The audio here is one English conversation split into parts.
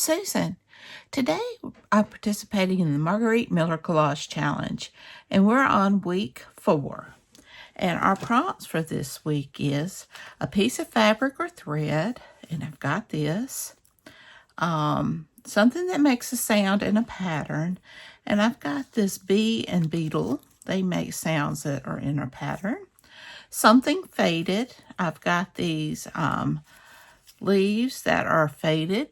Susan. Today I'm participating in the Margarete Miller Collage Challenge, and we're on week 4. And our prompts for this week is a piece of fabric or thread, and I've got this, something that makes a sound and a pattern, and I've got this bee and beetle. They make sounds that are in a pattern. Something faded. I've got these leaves that are faded.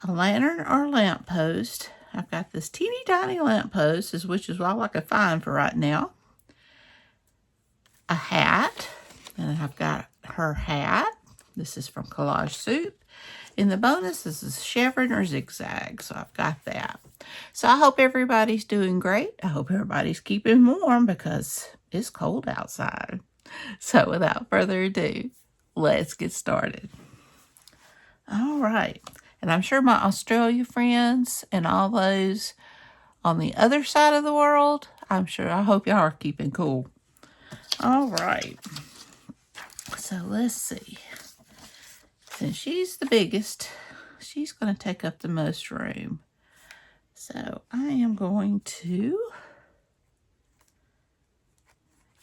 A lantern or lamppost. I've got this teeny tiny lamppost, which is all I could find for right now. A hat, and I've got her hat. This is from Collage Soup. And the bonus is a chevron or zigzag, so I've got that. So I hope everybody's doing great. I hope everybody's keeping warm because it's cold outside. So without further ado, let's get started. All right. And I'm sure my Australia friends and all those on the other side of the world, I hope y'all are keeping cool. All right. So let's see. Since she's the biggest, she's going to take up the most room. So I am going to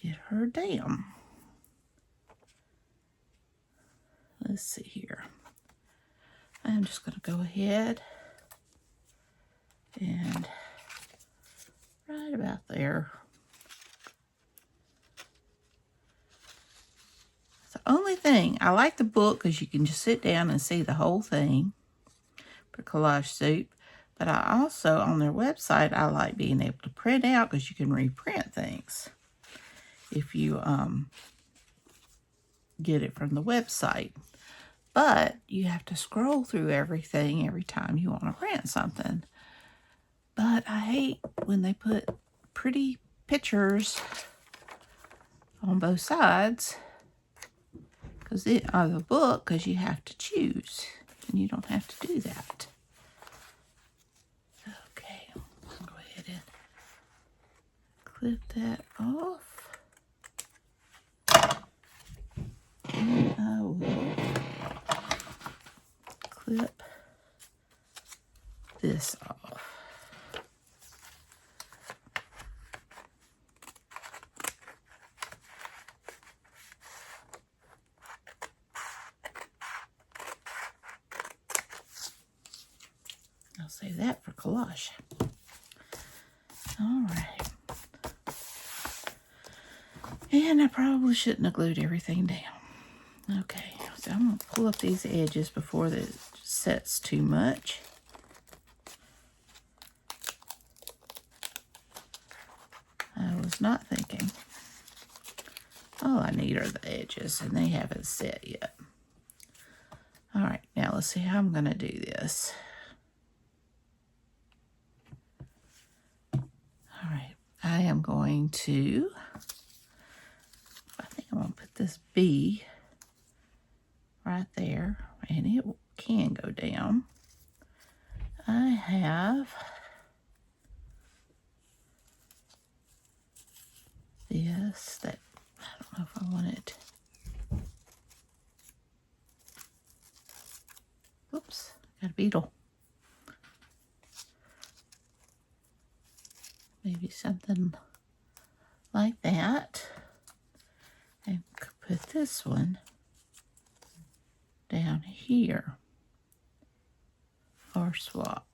get her down. Let's see here. I'm just going to go ahead and right about there. The only thing, I like the book because you can just sit down and see the whole thing for Collage Soup. But I also, on their website, I like being able to print out because you can reprint things if you get it from the website. But you have to scroll through everything every time you want to print something. But I hate when they put pretty pictures on both sides of the book, because you have to choose, and you don't have to do that. Okay, I'll go ahead and clip that off. And I will clip this off. I'll save that for collage. All right. And I probably shouldn't have glued everything down. Okay, so I'm going to pull up these edges before it sets too much. I was not thinking. All I need are the edges, and they haven't set yet. All right, now let's see how I'm going to do this. All right, I am going to, I think I'm going to put this bee right there, and it can go down. I have this that I don't know if I want it. Oops, got a beetle. Maybe something like that. And put this one down here. Or swap.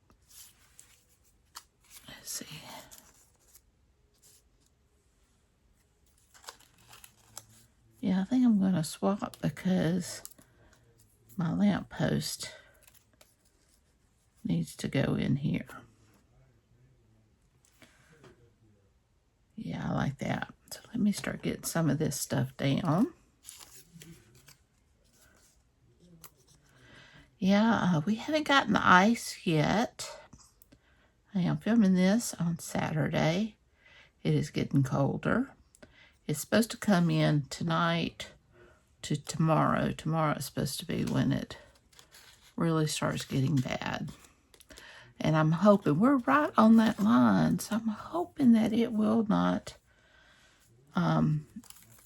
Let's see. Yeah, I think I'm going to swap because my lamppost needs to go in here. Yeah, I like that. So let me start getting some of this stuff down. Yeah, we haven't gotten the ice yet. I am filming this on Saturday. It is getting colder. It's supposed to come in tonight to tomorrow. Tomorrow is supposed to be when it really starts getting bad. And I'm hoping, we're right on that line, so I'm hoping that it will not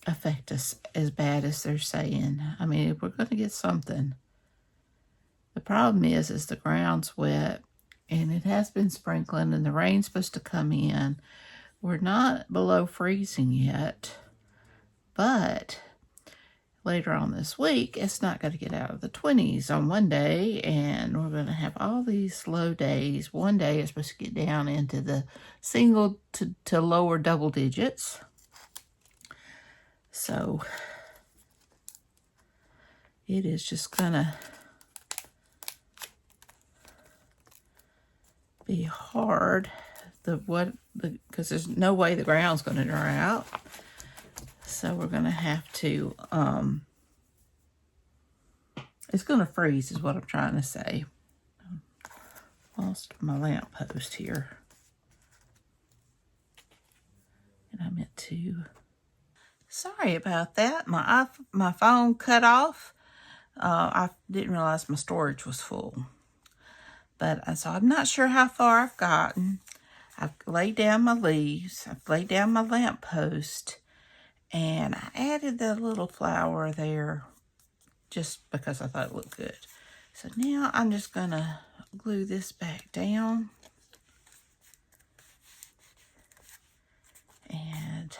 affect us as bad as they're saying. I mean, if we're going to get something, The problem is the ground's wet, and it has been sprinkling, and the rain's supposed to come in. We're not below freezing yet, but later on this week, it's not going to get out of the 20s on one day, and we're going to have all these low days. One day is supposed to get down into the single to lower double digits. So it is just going to be hard because there's no way the ground's going to dry out. So we're going to have to, it's going to freeze is what I'm trying to say. Lost my lamp post here. And I meant to, sorry about that. My phone cut off. I didn't realize my storage was full. But so I'm not sure how far I've gotten. I've laid down my leaves. I've laid down my lamp post. And I added the little flower there just because I thought it looked good. So now I'm just going to glue this back down. And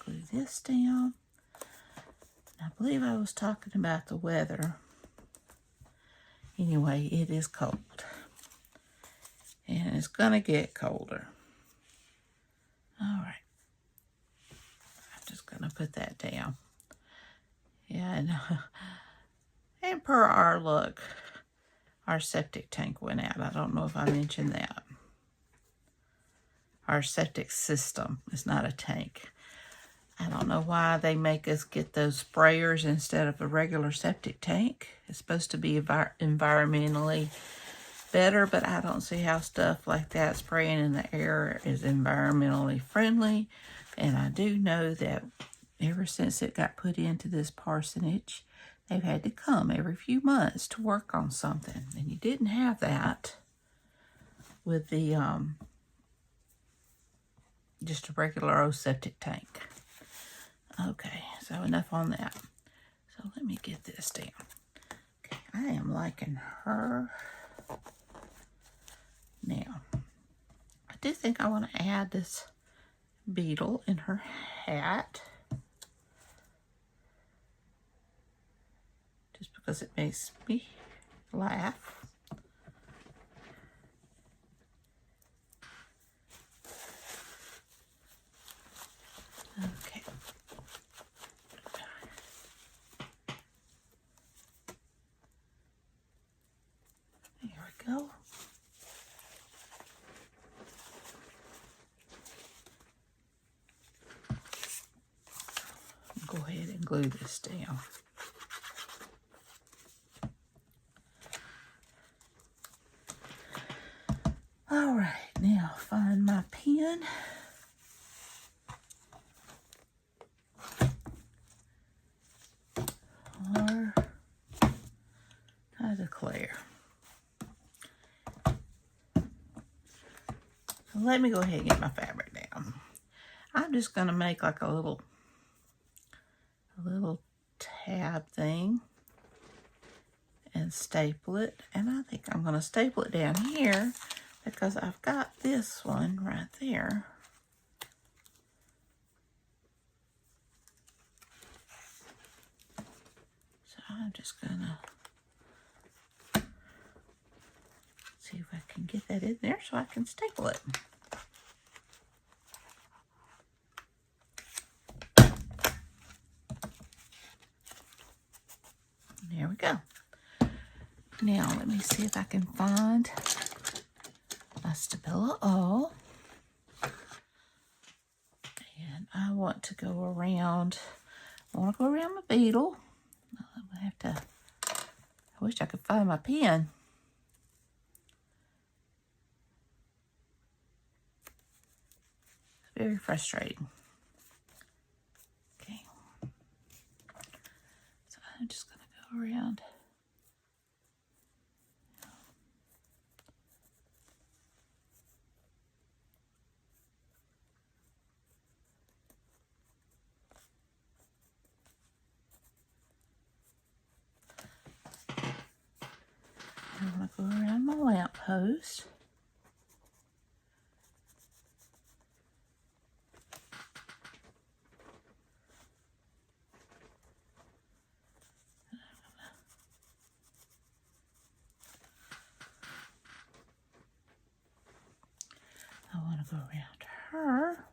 glue this down. I believe I was talking about the weather. Anyway, it is cold. And it's going to get colder. All right. I'm just going to put that down. Yeah, and per our look, our septic tank went out. I don't know if I mentioned that. Our septic system is not a tank. I don't know why they make us get those sprayers instead of a regular septic tank. It's supposed to be environmentally better, but I don't see how stuff like that spraying in the air is environmentally friendly. And I do know that ever since it got put into this parsonage, they've had to come every few months to work on something. And you didn't have that with the just a regular old septic tank. Okay, so enough on that. So let me get this down. Okay, I am liking her. Now, I do think I want to add this beetle in her hat. Just because it makes me laugh. Okay. There we go. Go ahead and glue this down. All right, now find my pen. Or I declare. So let me go ahead and get my fabric down. I'm just going to make like a little tab thing and staple it. And I think I'm going to staple it down here because I've got this one right there. So I'm just going to see if I can get that in there so I can staple it. There we go. Now let me see if I can find my Stabilo O. And I want to go around, my beetle. I have to, I wish I could find my pen. It's very frustrating. Okay. So I'm just going to go around. post. I want to go around her.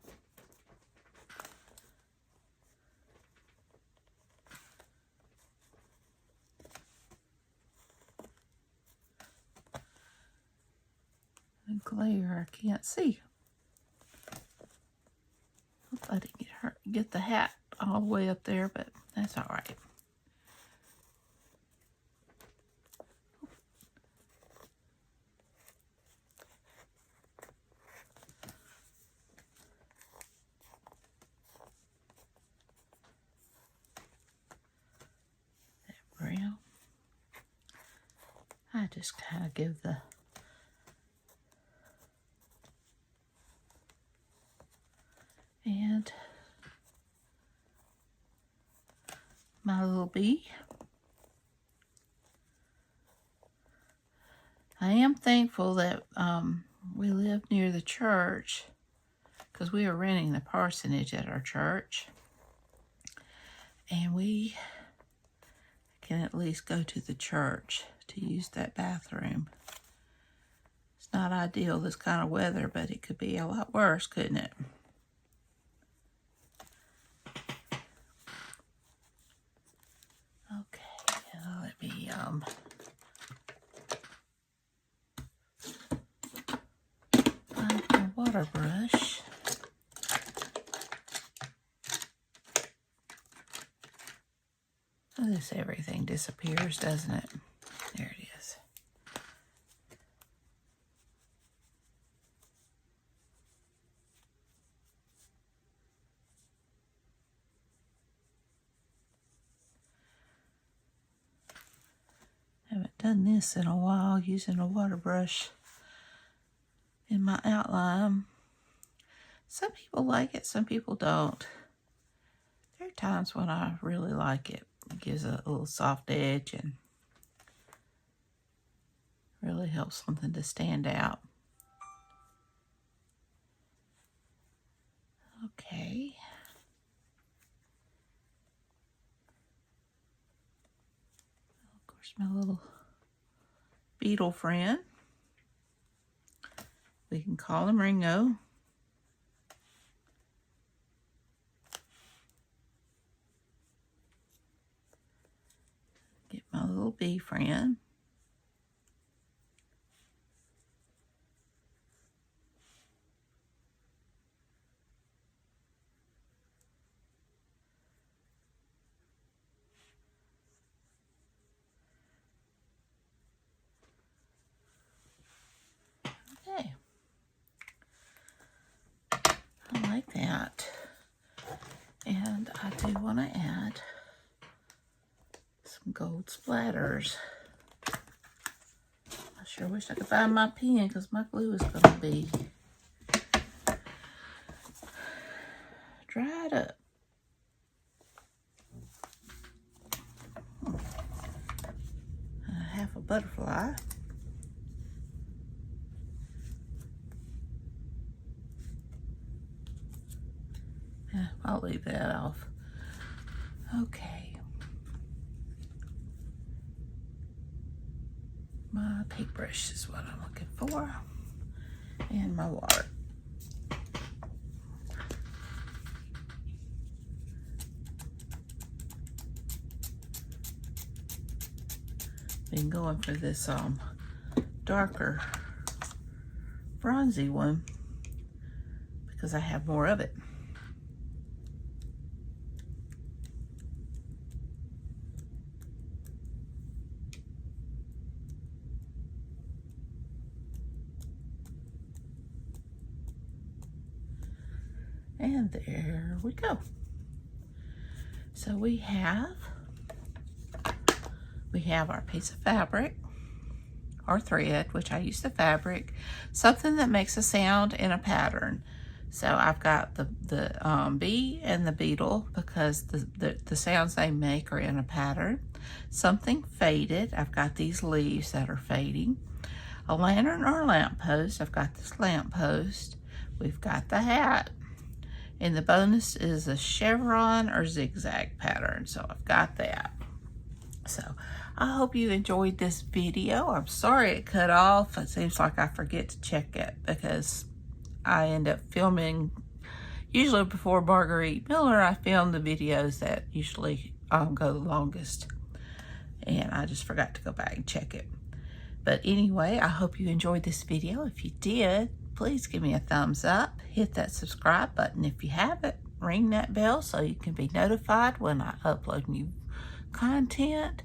The glare, I can't see. Hope I didn't get the hat all the way up there, but that's all right. Brown. I just kind of give the and my little bee. I am thankful that we live near the church because we are renting the parsonage at our church, and we can at least go to the church to use that bathroom. It's not ideal this kind of weather, but it could be a lot worse, couldn't it? Okay, now let me find my water brush. This everything disappears, doesn't it? There it is. Haven't done this in a while, using a water brush in my outline. Some people like it, some people don't. There are times when I really like it. It gives a little soft edge and really helps something to stand out. Okay. Of course, my little beetle friend. We can call him Ringo. Get my little bee friend. Okay. I like that. And I do want to add some gold splatters. I sure wish I could find my pen because my glue is going to be dried up. Half a butterfly. Yeah, I'll leave that off. Okay. My paintbrush is what I'm looking for. And my water. Been going for this darker bronzy one because I have more of it. And there we go. So we have our piece of fabric or thread, which I use the fabric, something that makes a sound in a pattern. So I've got the bee and the beetle because the sounds they make are in a pattern. Something faded. I've got these leaves that are fading. a lantern or a lamppost. I've got this lamppost. We've got the hat. And the bonus is a chevron or zigzag pattern. So I've got that. So I hope you enjoyed this video. I'm sorry it cut off. It seems like I forget to check it because I end up filming, usually before Margarete Miller, I film the videos that usually go the longest. And I just forgot to go back and check it. But anyway, I hope you enjoyed this video. If you did, please give me a thumbs up. Hit that subscribe button if you haven't. Ring that bell so you can be notified when I upload new content.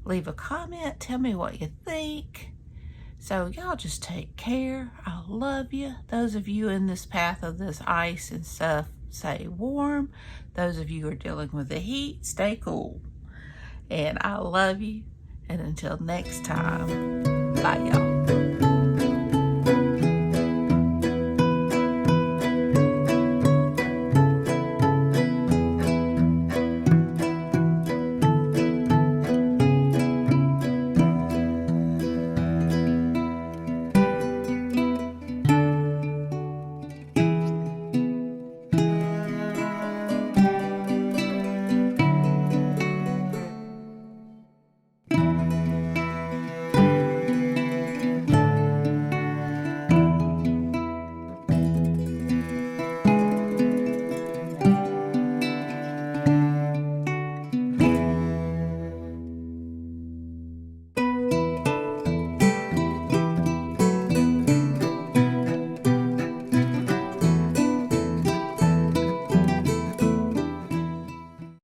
Leave a comment. Tell me what you think. So y'all just take care. I love you. Those of you in this path of this ice and stuff, stay warm. Those of you who are dealing with the heat, stay cool. And I love you. And until next time, bye y'all.